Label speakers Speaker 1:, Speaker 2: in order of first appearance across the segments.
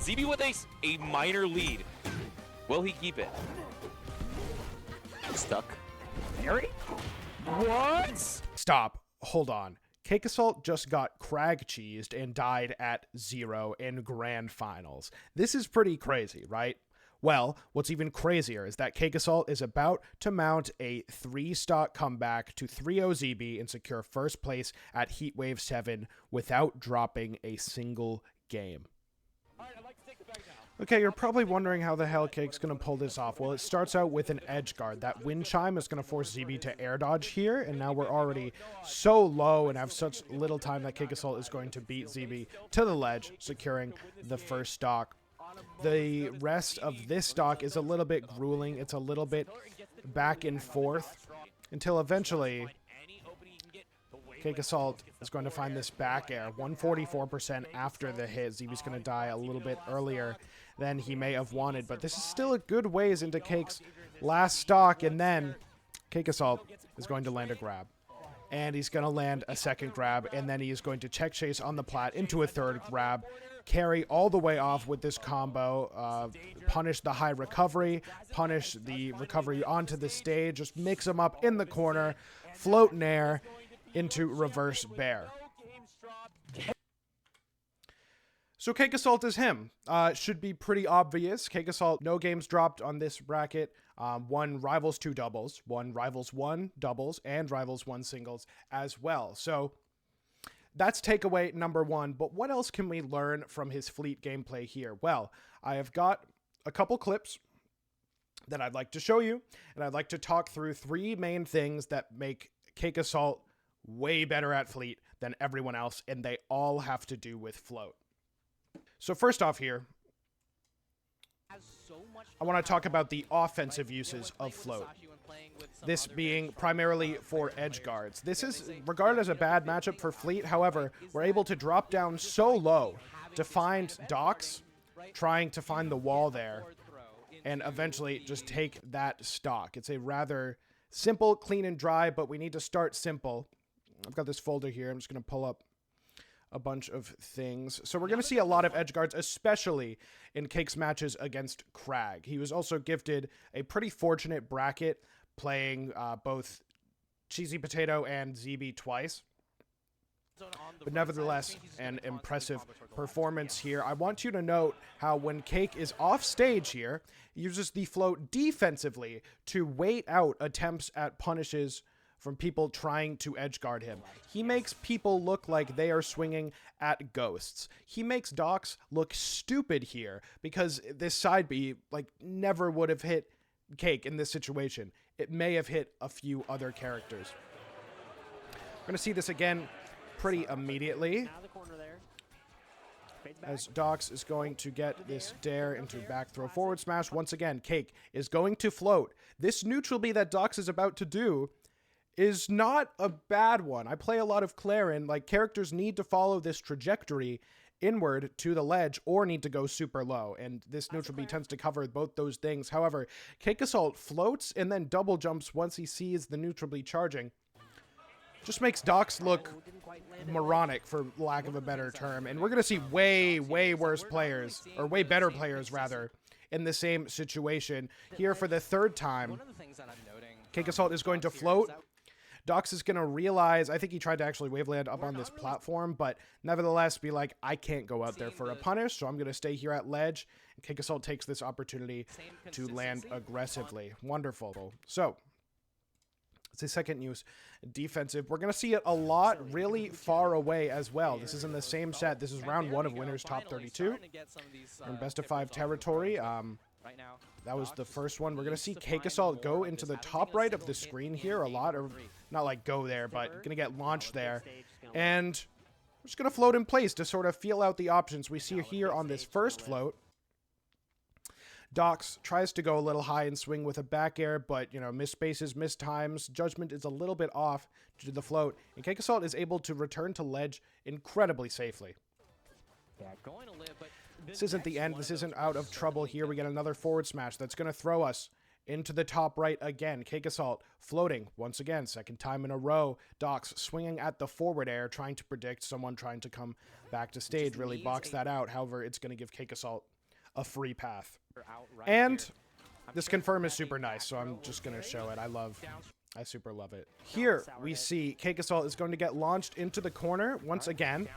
Speaker 1: ZB with a minor lead. Will he keep it? Stuck. Harry? What?
Speaker 2: Stop. Hold on. CakeAssault just got crag cheesed and died at 0 in grand finals. This is pretty crazy, right? Well, what's even crazier is that CakeAssault is about to mount a 3-stock comeback to 3-0 ZB and secure first place at Heatwave 7 without dropping a single game. Okay, you're probably wondering how the hell Cake's going to pull this off. Well, it starts out with an edge guard. That wind chime is going to force ZB to air dodge here, and now we're already so low and have such little time that CakeAssault is going to beat ZB to the ledge, securing the first stock. The rest of this stock is a little bit grueling. It's a little bit back and forth until eventually CakeAssault is going to find this back air. 144% after the hit. ZB's going to die a little bit earlier than he may have wanted, but this is still a good ways into Cake's last stock, and then CakeAssault is going to land a grab. And he's going to land a second grab, and then he is going to check chase on the plat into a third grab, carry all the way off with this combo, punish the high recovery, punish the recovery onto the stage, just mix them up in the corner, float in air into reverse bear. So CakeAssault is him. Should be pretty obvious. CakeAssault, no games dropped on this bracket. One Rivals 2 doubles, one Rivals 1 doubles, and Rivals 1 singles as well. So that's takeaway number 1. But what else can we learn from his Fleet gameplay here? Well, I have got a couple clips that I'd like to show you, and I'd like to talk through 3 main things that make CakeAssault way better at Fleet than everyone else, and they all have to do with float. So first off here, I want to talk about the offensive uses of float. This being primarily for edge guards. This is regarded as a bad matchup for Fleet. However, we're able to drop down so low to find Docs trying to find the wall there and eventually just take that stock. It's a rather simple, clean and dry, but we need to start simple. I've got this folder here. I'm just going to pull up a bunch of things. So we're going to see a lot of edge guards, especially in Cake's matches against Crag. He was also gifted a pretty fortunate bracket playing both Cheesy Potato and ZB twice. But nevertheless, an impressive performance here. I want you to note how when Cake is off stage here, he uses the float defensively to wait out attempts at punishes from people trying to edgeguard him. He makes people look like they are swinging at ghosts. He makes Docs look stupid here because this side B never would have hit Cake in this situation. It may have hit a few other characters. We're going to see this again pretty immediately as Docs is going to get this dare into back throw forward smash. Once again, Cake is going to float. This neutral B that Docs is about to do is not a bad one. I play a lot of Clarin. Characters need to follow this trajectory inward to the ledge or need to go super low, and this neutral B tends to cover both those things. However, CakeAssault floats and then double jumps once he sees the neutral B charging. Just makes Docs look moronic, for lack of a better term, and we're going to see way worse players, or way better players rather, in the same situation. Here for the third time, CakeAssault is going to float. Docs is going to realize, I think he tried to actually waveland up on this platform, but nevertheless be like, I can't go out there for a punish, so I'm going to stay here at ledge. And CakeAssault takes this opportunity to land aggressively. Wonderful. So, it's a second use defensive. We're going to see it a lot really far away as well. This is in the same set. This is round 1 of Winners Top 32 in best of 5 territory. That was the first one. We're going to see CakeAssault go into the top right of the screen here a lot, or not go there, but going to get launched there. And we're just going to float in place to sort of feel out the options we see here on this first float. Docs tries to go a little high and swing with a back air, but, miss spaces, miss times. Judgment is a little bit off due to the float, and CakeAssault is able to return to ledge incredibly safely. This isn't the end. This isn't out of trouble here. We get another forward smash that's going to throw us into the top right again. CakeAssault floating once again, second time in a row. Docs swinging at the forward air, trying to predict someone trying to come back to stage, really box that out. However, it's going to give CakeAssault a free path. And this confirm is super nice, so I'm just going to show it. I super love it. Here we see CakeAssault is going to get launched into the corner once again.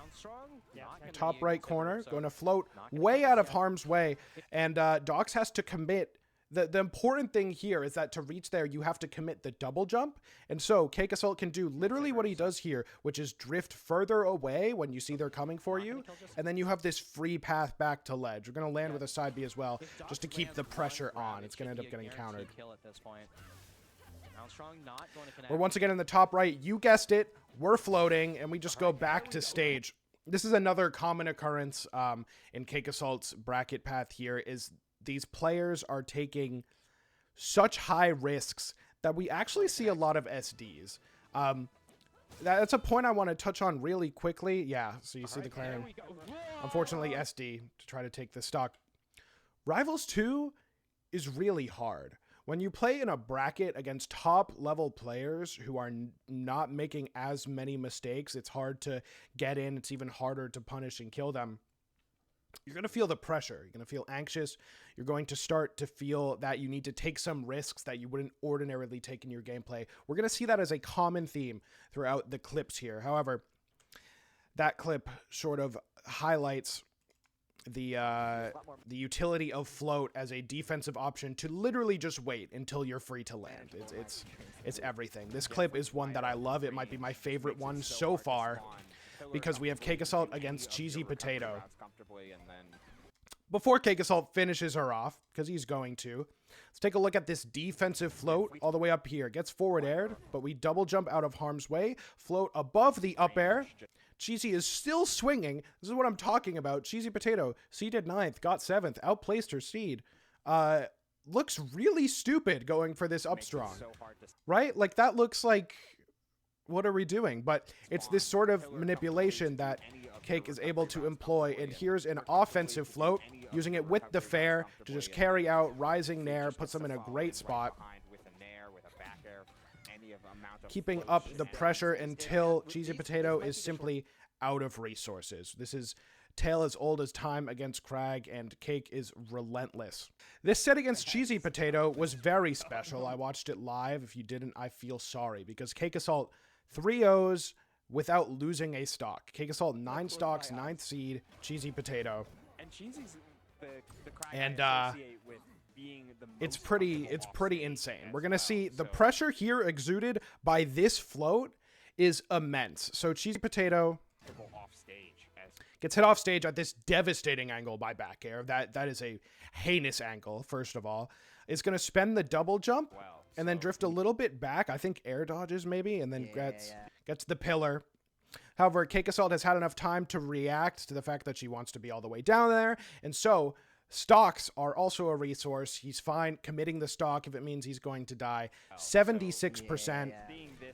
Speaker 2: Top right corner, going to float way out of harm's way. And Dox has to commit. The important thing here is that to reach there, you have to commit the double jump. And so CakeAssault can do literally what he does here, which is drift further away when you see they're coming for you. And then you have this free path back to ledge. We're going to land with a side B as well, just to keep the pressure on. It's going to end up getting countered. We're once again in the top right. You guessed it. We're floating, and we just go back to stage. This is another common occurrence in CakeAssault's bracket path here, is these players are taking such high risks that we actually see a lot of SDs. That's a point I want to touch on really quickly. Yeah, so you see the clearing. Unfortunately, SD to try to take the stock. Rivals 2 is really hard. When you play in a bracket against top-level players who are not making as many mistakes, it's hard to get in. It's even harder to punish and kill them. You're going to feel the pressure. You're going to feel anxious. You're going to start to feel that you need to take some risks that you wouldn't ordinarily take in your gameplay. We're going to see that as a common theme throughout the clips here. However, that clip sort of highlights the utility of float as a defensive option to literally just wait until you're free to land. It's everything. This clip is one that I love. It might be my favorite one so far, because we have CakeAssault against Cheesy Potato. Before CakeAssault finishes her off, because he's going to, let's take a look at this defensive float all the way up here. Gets forward aired, but we double jump out of harm's way. Float above the up air. Cheesy is still swinging. This is what I'm talking about. Cheesy Potato seeded 9th, got 7th, outplaced her seed. Looks really stupid going for this up strong, right? Like, that looks like, what are we doing? But it's this sort of manipulation that Cake is able to employ. And here's an offensive float, using it with the fair to just carry out rising nair, puts them in a great spot, keeping up the pressure until Cheesy Potato is simply out of resources. This is tale as old as time against Crag, and Cake is relentless. This set against Cheesy Potato was very special. I watched it live. If you didn't, I feel sorry, because CakeAssault 3-0s without losing a stock. CakeAssault 9 stocks, 9th seed, Cheesy Potato. And it's pretty insane. We're gonna see the pressure here exuded by this float is immense. So Cheesy Potato gets hit off stage at this devastating angle by back air. That is a heinous angle, first of all. It's gonna spend the double jump and then drift a little bit back. I think air dodges maybe, and then gets the pillar. However, CakeAssault has had enough time to react to the fact that she wants to be all the way down there, and so stocks are also a resource. He's fine committing the stock if it means he's going to die. 76%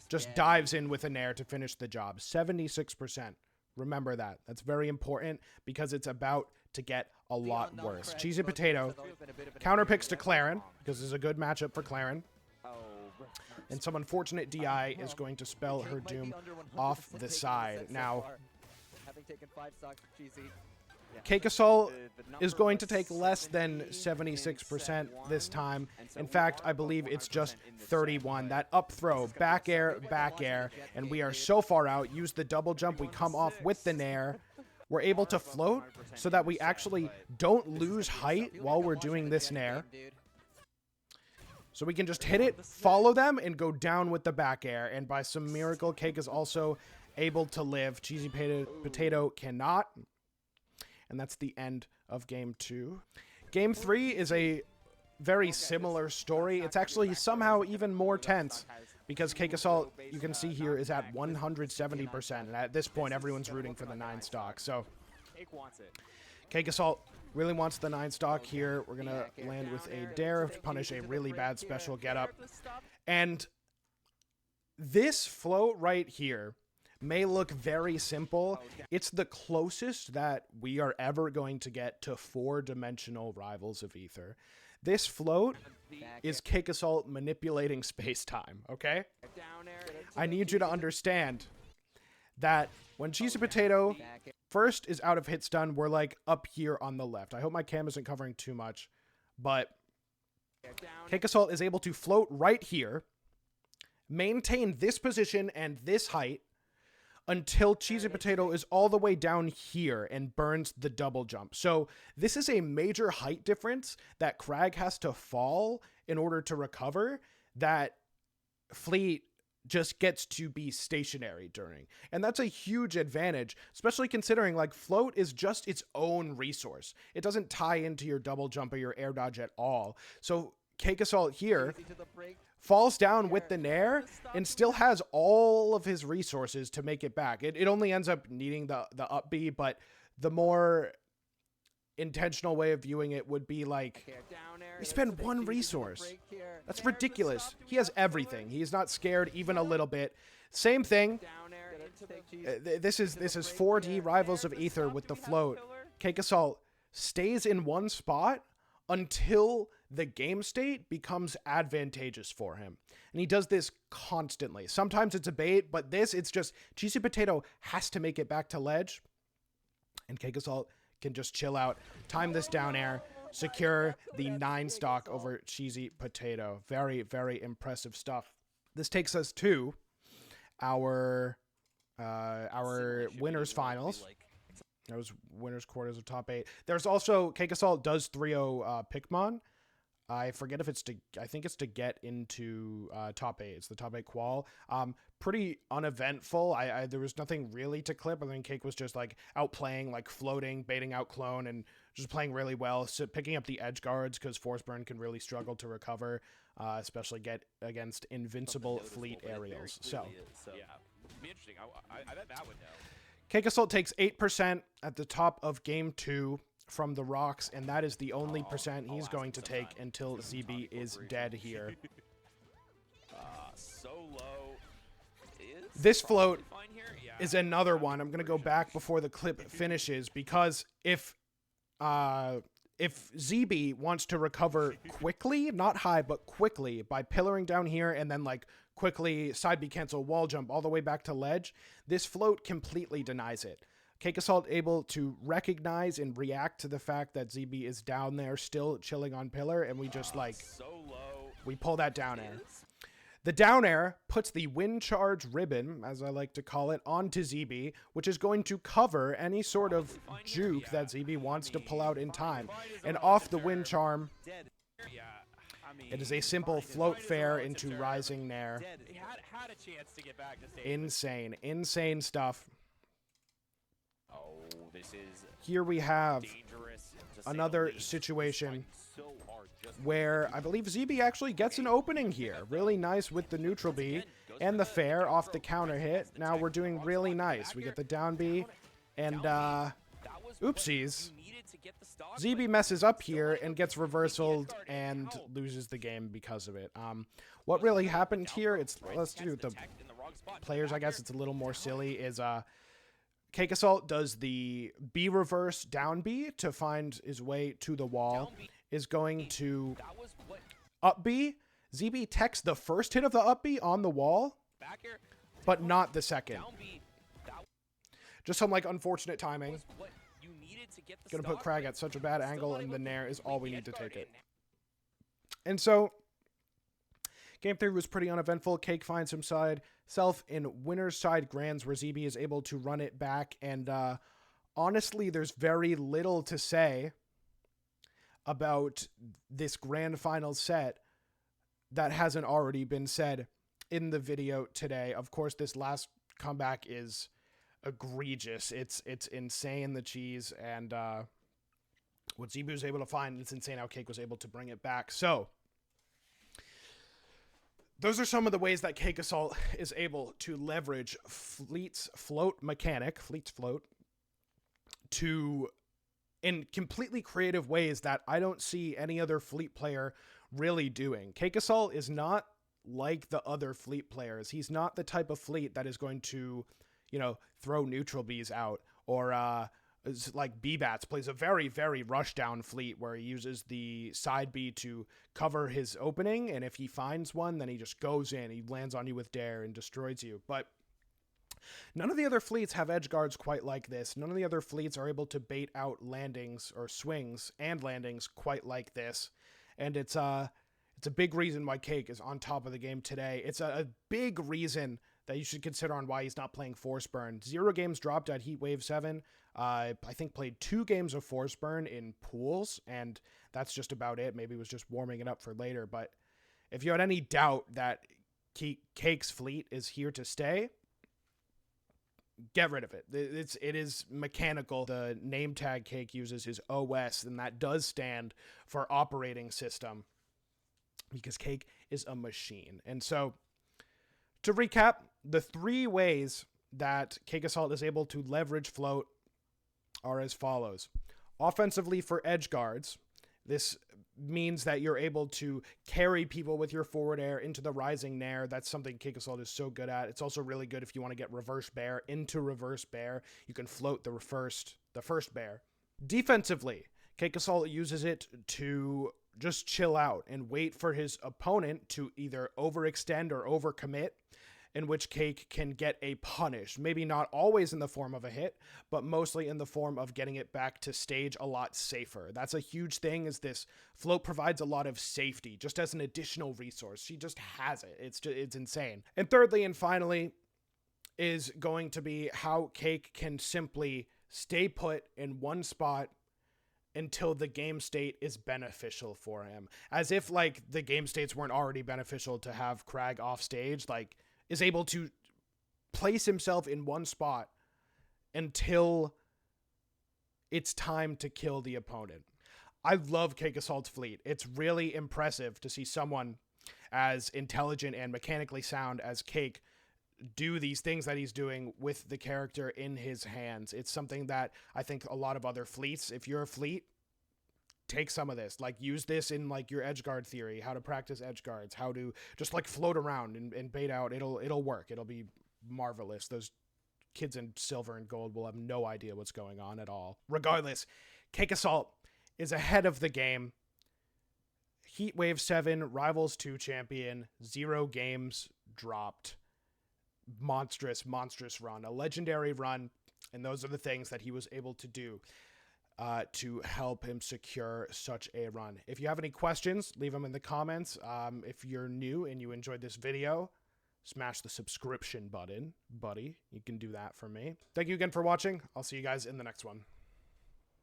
Speaker 2: just dives in with a nair to finish the job. 76%. Remember that. That's very important, because it's about to get a lot worse. Cheesy Potato counter picks to Claren, because this is a good matchup for Claren. And some unfortunate DI is going to spell her doom off the side. Now, CakeAssault is going to take less than 76% this time. In fact, I believe it's just 31. That up throw, back air, and we are so far out. Use the double jump. We come off with the nair. We're able to float so that we actually don't lose height while we're doing this nair. So we can just hit it, follow them, and go down with the back air. And by some miracle, Cake is also able to live. Cheesy Potato cannot. And that's the end of Game 2. Game 3 is a very similar story. It's actually somehow even more tense, because CakeAssault, you can see here, is at 170%. And at this point, everyone's rooting for the 9 stock. So CakeAssault really wants the 9 stock here. We're going to land with a dare to punish a really bad special getup. And this float right here may look very simple. It's the closest that we are ever going to get to 4-dimensional Rivals of Aether. This float is CakeAssault manipulating space-time, okay? I need you to understand that when Cheesy Potato first is out of hit stun. We're like up here on the left. I hope my cam isn't covering too much, but CakeAssault is able to float right here, maintain this position and this height until Cheesy Potato is all the way down here and burns the double jump. So this is a major height difference that Crag has to fall in order to recover, that Fleet just gets to be stationary during. And that's a huge advantage, especially considering like float is just its own resource. It doesn't tie into your double jump or your air dodge at all. So CakeAssault here falls down with the Nair and still has all of his resources to make it back. It only ends up needing the up B, but the more intentional way of viewing it would be like, we spend one resource. That's ridiculous. He has everything. He is not scared even a little bit. Same thing. This is 4D Rivals of Aether with the float. CakeAssault stays in one spot until the game state becomes advantageous for him. And he does this constantly. Sometimes it's a bait, but it's just Cheesy Potato has to make it back to ledge. And CakeAssault can just chill out, time this down air, secure the 9 stock over Cheesy Potato. Very, very impressive stuff. This takes us to our winners finals. That was winners quarters of top 8. There's also CakeAssault does 3-0 Pikmon. I forget if it's I think it's to get into top 8. It's the top 8 qual. Pretty uneventful. There was nothing really to clip. I think Cake was just like outplaying, like floating, baiting out clone, and just playing really well. So picking up the edge guards because Force Burn can really struggle to recover, especially get against invincible Fleet aerials. So
Speaker 1: yeah, be interesting. I bet Matt would know.
Speaker 2: CakeAssault takes 8% at the top of game 2 from the rocks, and that is the only percent he's going to take until ZB is dead here.
Speaker 1: So low.
Speaker 2: This float is another one. I'm going to go back before the clip finishes, because if ZB wants to recover quickly, not high, but quickly, by pillaring down here and then like quickly side B cancel wall jump all the way back to ledge, this float completely denies it. CakeAssault able to recognize and react to the fact that ZB is down there still chilling on pillar, and we just like, we pull that down air. The down air puts the wind charge ribbon, as I like to call it, onto ZB, which is going to cover any sort of juke that ZB wants to pull out in time. And off the wind charm, it is a simple float fair into rising Nair. Insane, insane stuff. Here we have another situation where I believe ZB actually gets an opening here. Really nice with the neutral B and the fair off the counter hit. Now we're doing really nice. We get the down B and oopsies. ZB messes up here and gets reversaled and loses the game because of it. What really happened here, let's do the players, I guess it's a little more silly, is CakeAssault does the B reverse down B to find his way to the wall, is going to up B. ZB techs the first hit of the up B on the wall, but not the second. Just some like unfortunate timing. Gonna put Crag at such a bad angle, and the Nair is all we need to take it. And so game 3 was pretty uneventful. Cake finds himself in winner's side grands where ZB is able to run it back. And honestly, there's very little to say about this grand final set that hasn't already been said in the video today. Of course, this last comeback is egregious. It's insane, the cheese, and what ZB was able to find. It's insane how Cake was able to bring it back. So those are some of the ways that CakeAssault is able to leverage Fleet's float mechanic, Fleet's float, in completely creative ways that I don't see any other Fleet player really doing. CakeAssault is not like the other Fleet players. He's not the type of Fleet that is going to, throw neutral Bs out, or like B-Bats plays a very, very rush down Fleet where he uses the side B to cover his opening, and if he finds one, then he just goes in, he lands on you with dare and destroys you. But None of the other fleets have edge guards quite like this. None of the other fleets are able to bait out landings or swings and landings quite like this. And it's a big reason why Cake is on top of the game today. It's a big reason that you should consider on why he's not playing Force Burn. 0 games dropped at Heat Wave 7. I think played 2 games of Force Burn in pools, and that's just about it. Maybe it was just warming it up for later. But if you had any doubt that Cake's fleet is here to stay, get rid of it. It is mechanical. The name tag Cake uses is OS, and that does stand for operating system, because Cake is a machine. And so, to recap, the 3 ways that CakeAssault is able to leverage float are as follows. Offensively, for edge guards, this means that you're able to carry people with your forward air into the rising nair. That's something CakeAssault is so good at. It's also really good if you want to get reverse bear into reverse bear. You can float the first bear. Defensively, CakeAssault uses it to just chill out and wait for his opponent to either overextend or overcommit, in which Cake can get a punish. Maybe not always in the form of a hit, but mostly in the form of getting it back to stage a lot safer. That's a huge thing, is this float provides a lot of safety just as an additional resource. She just has it. It's insane. And thirdly and finally is going to be how Cake can simply stay put in one spot until the game state is beneficial for him. As if like the game states weren't already beneficial to have Crag off stage, like is able to place himself in one spot until it's time to kill the opponent. I love CakeAssault's fleet. It's really impressive to see someone as intelligent and mechanically sound as Cake do these things that he's doing with the character in his hands. It's something that I think a lot of other fleets, if you're a fleet, take some of this, like use this in like your edge guard theory, how to practice edge guards, how to just like float around and bait out. It'll work. It'll be marvelous. Those kids in silver and gold will have no idea what's going on at all. Regardless, CakeAssault is ahead of the game. Heat Wave 7, Rivals 2 champion, 0 games dropped. Monstrous run, a legendary run, and those are the things that he was able to do to help him secure such a run. If you have any questions, leave them in the comments. If you're new and you enjoyed this video, smash the subscription button, buddy. You can do that for me. Thank you again for watching. I'll see you guys in the next one.